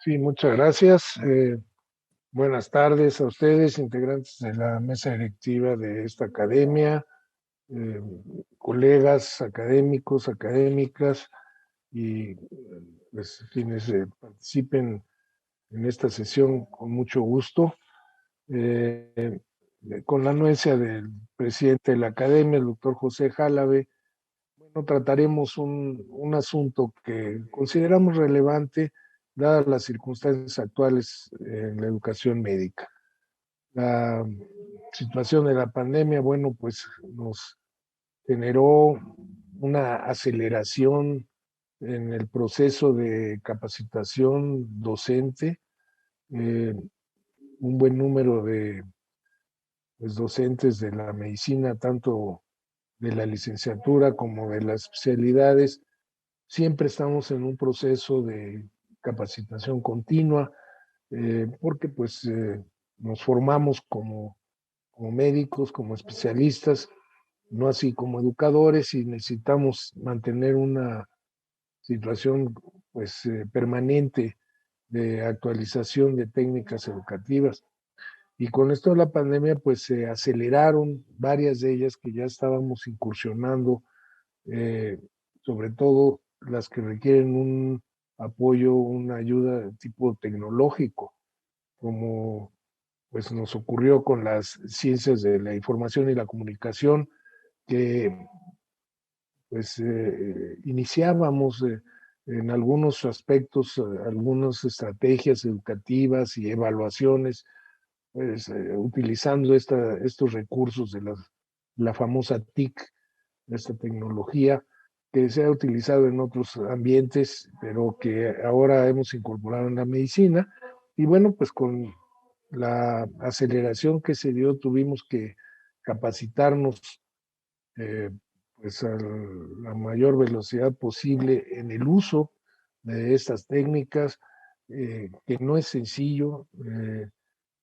Sí, muchas gracias. Buenas tardes a ustedes, integrantes de la mesa directiva de esta academia, eh, colegas académicos, académicas y pues, quienes participen en esta sesión con mucho gusto. Eh, con la anuencia del presidente de la academia, el doctor José Jálave, bueno, trataremos un asunto que consideramos relevante dadas las circunstancias actuales en la educación médica. La situación de la pandemia, bueno, pues nos generó una aceleración en el proceso de capacitación docente. Eh, un buen número de pues, docentes de la medicina, tanto de la licenciatura como de las especialidades, siempre estamos en un proceso de capacitación continua, porque pues nos formamos como médicos, como especialistas, no así como educadores, y necesitamos mantener una situación pues permanente de actualización de técnicas educativas. Y con esto de la pandemia pues se aceleraron varias de ellas que ya estábamos incursionando, eh, sobre todo las que requieren un apoyo, una ayuda de tipo tecnológico, como pues nos ocurrió con las ciencias de la información y la comunicación, que pues iniciábamos en algunos aspectos, algunas estrategias educativas y evaluaciones, pues utilizando estos recursos de la famosa TIC, esta tecnología que se ha utilizado en otros ambientes, pero que ahora hemos incorporado en la medicina. Y bueno, pues con la aceleración que se dio, tuvimos que capacitarnos eh, pues a la mayor velocidad posible en el uso de estas técnicas, que no es sencillo.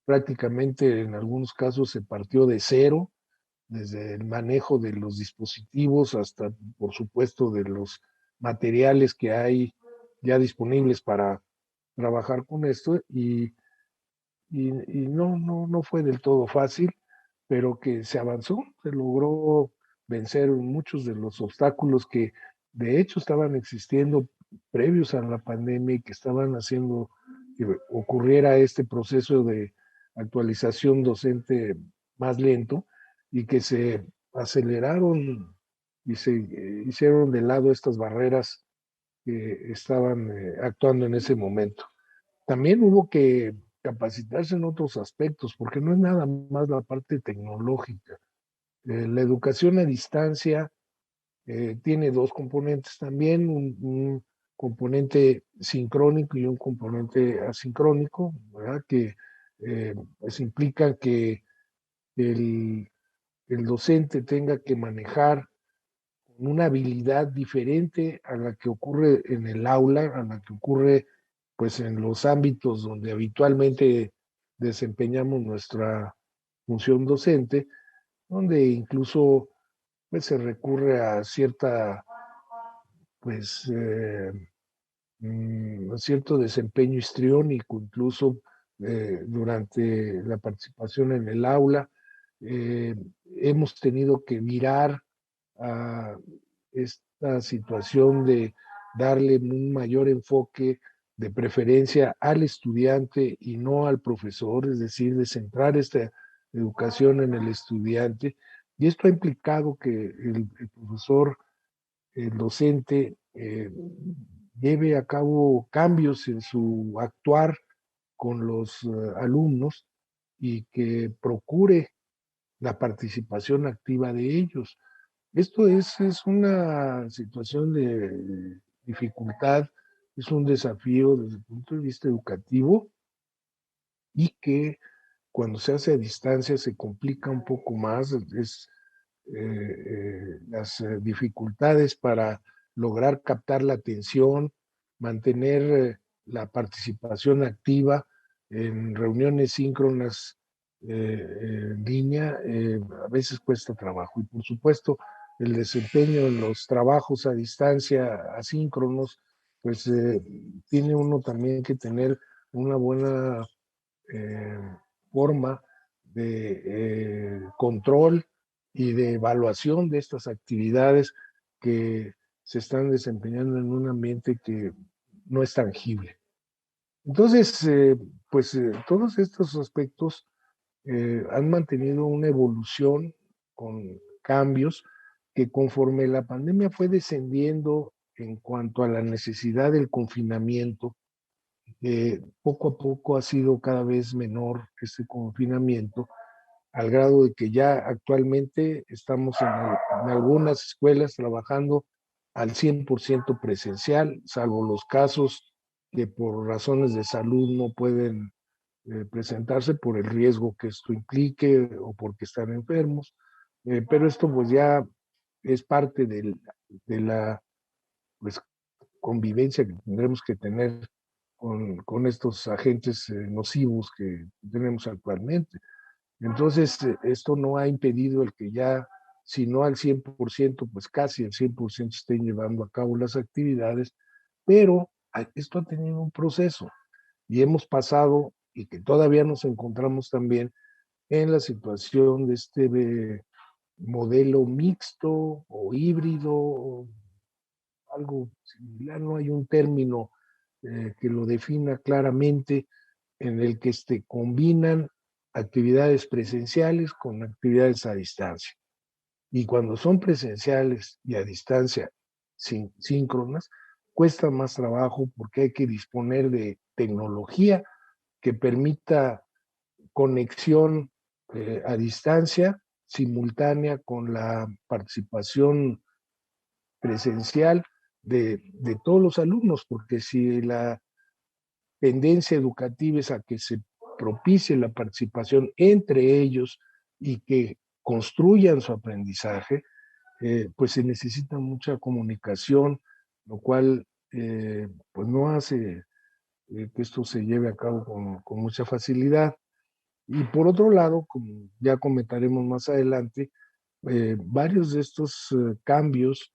Prácticamente en algunos casos se partió de cero, desde el manejo de los dispositivos hasta, por supuesto, de los materiales que hay ya disponibles para trabajar con esto. Y no fue del todo fácil, pero que se avanzó, se logró vencer muchos de los obstáculos que de hecho estaban existiendo previos a la pandemia y que estaban haciendo que ocurriera este proceso de actualización docente más lento, y que se aceleraron y se hicieron de lado estas barreras que estaban actuando en ese momento. También hubo que capacitarse en otros aspectos, porque no es nada más la parte tecnológica. La educación a distancia tiene dos componentes también, un componente sincrónico y un componente asincrónico, ¿verdad? Que pues implica que el, el docente tenga que manejar una habilidad diferente a la que ocurre en el aula, a la que ocurre pues en los ámbitos donde habitualmente desempeñamos nuestra función docente, donde incluso pues se recurre a cierta pues cierto desempeño histriónico, incluso durante la participación en el aula. Eh, hemos tenido que mirar a esta situación de darle un mayor enfoque de preferencia al estudiante y no al profesor, es decir, de centrar esta educación en el estudiante. Y esto ha implicado que el profesor, el docente, lleve a cabo cambios en su actuar con los alumnos, y que procure la participación activa de ellos. Esto es una situación de dificultad, es un desafío desde el punto de vista educativo, y que cuando se hace a distancia se complica un poco más. Las dificultades para lograr captar la atención, mantener la participación activa en reuniones síncronas en línea, a veces cuesta trabajo. Y por supuesto, el desempeño en los trabajos a distancia, asíncronos, pues tiene uno también que tener una buena eh, forma de control y de evaluación de estas actividades que se están desempeñando en un ambiente que no es tangible. Entonces, pues todos estos aspectos han mantenido una evolución con cambios que conforme la pandemia fue descendiendo en cuanto a la necesidad del confinamiento, poco a poco ha sido cada vez menor este confinamiento, al grado de que ya actualmente estamos en algunas escuelas trabajando al 100% presencial, salvo los casos que por razones de salud no pueden presentarse por el riesgo que esto implique o porque están enfermos. Pero esto pues ya es parte de la pues, convivencia que tendremos que tener con estos agentes nocivos que tenemos actualmente. Entonces, esto no ha impedido el que ya, si no al 100%, pues casi al 100% estén llevando a cabo las actividades, pero esto ha tenido un proceso y hemos pasado y que todavía nos encontramos también en la situación de este modelo mixto o híbrido, o algo similar, no hay un término que lo defina claramente, en el que combinan actividades presenciales con actividades a distancia. Y cuando son presenciales y a distancia síncronas, cuesta más trabajo porque hay que disponer de tecnología que permita conexión a distancia simultánea con la participación presencial de todos los alumnos, porque si la tendencia educativa es a que se propicie la participación entre ellos y que construyan su aprendizaje, pues se necesita mucha comunicación, lo cual pues no hace que esto se lleve a cabo con mucha facilidad. Y por otro lado, como ya comentaremos más adelante, varios de estos cambios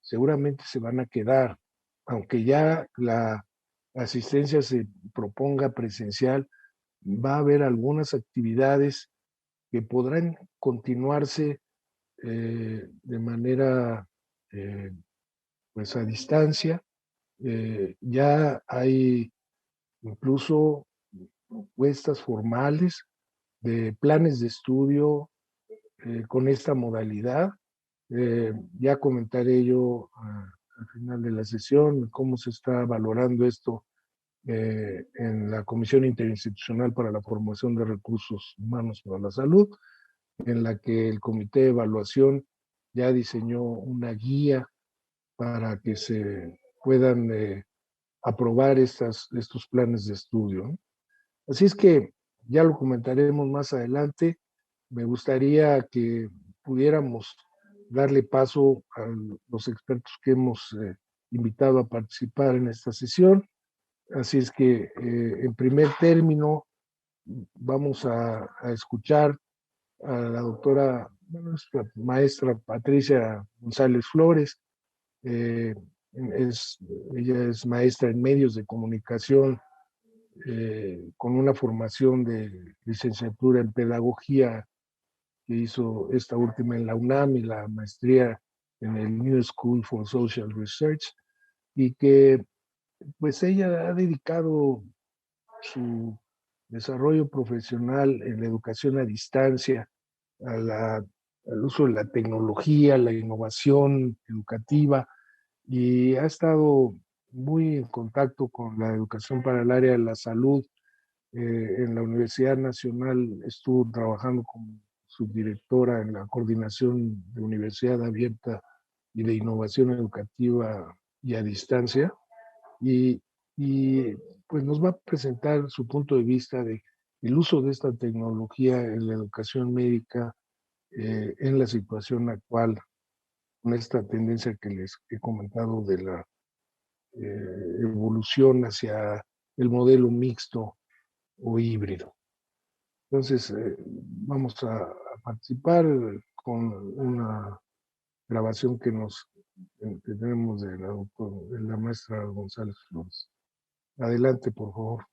seguramente se van a quedar, aunque ya la asistencia se proponga presencial, va a haber algunas actividades que podrán continuarse de manera eh, pues a distancia. Ya hay incluso propuestas formales de planes de estudio con esta modalidad. Ya comentaré yo al final de la sesión cómo se está valorando esto en la Comisión Interinstitucional para la Formación de Recursos Humanos para la Salud, en la que el Comité de Evaluación ya diseñó una guía para que se puedan aprobar estos planes de estudio, ¿no? Así es que ya lo comentaremos más adelante. Me gustaría que pudiéramos darle paso a los expertos que hemos invitado a participar en esta sesión. Así es que, en primer término, vamos a escuchar a la doctora, nuestra maestra Patricia González Flores. Eh, es, ella es maestra en medios de comunicación con una formación de licenciatura en pedagogía que hizo esta última en la UNAM y la maestría en el New School for Social Research, y que pues ella ha dedicado su desarrollo profesional en la educación a distancia, al uso de la tecnología, la innovación educativa, y ha estado muy en contacto con la educación para el área de la salud. En la Universidad Nacional estuvo trabajando como subdirectora en la coordinación de Universidad Abierta y de Innovación Educativa y a distancia. Y, y pues nos va a presentar su punto de vista de el uso de esta tecnología en la educación médica en la situación actual, con esta tendencia que les he comentado de la evolución hacia el modelo mixto o híbrido. Entonces, vamos a participar con una grabación que nos que tenemos de la maestra González Flores. Adelante, por favor.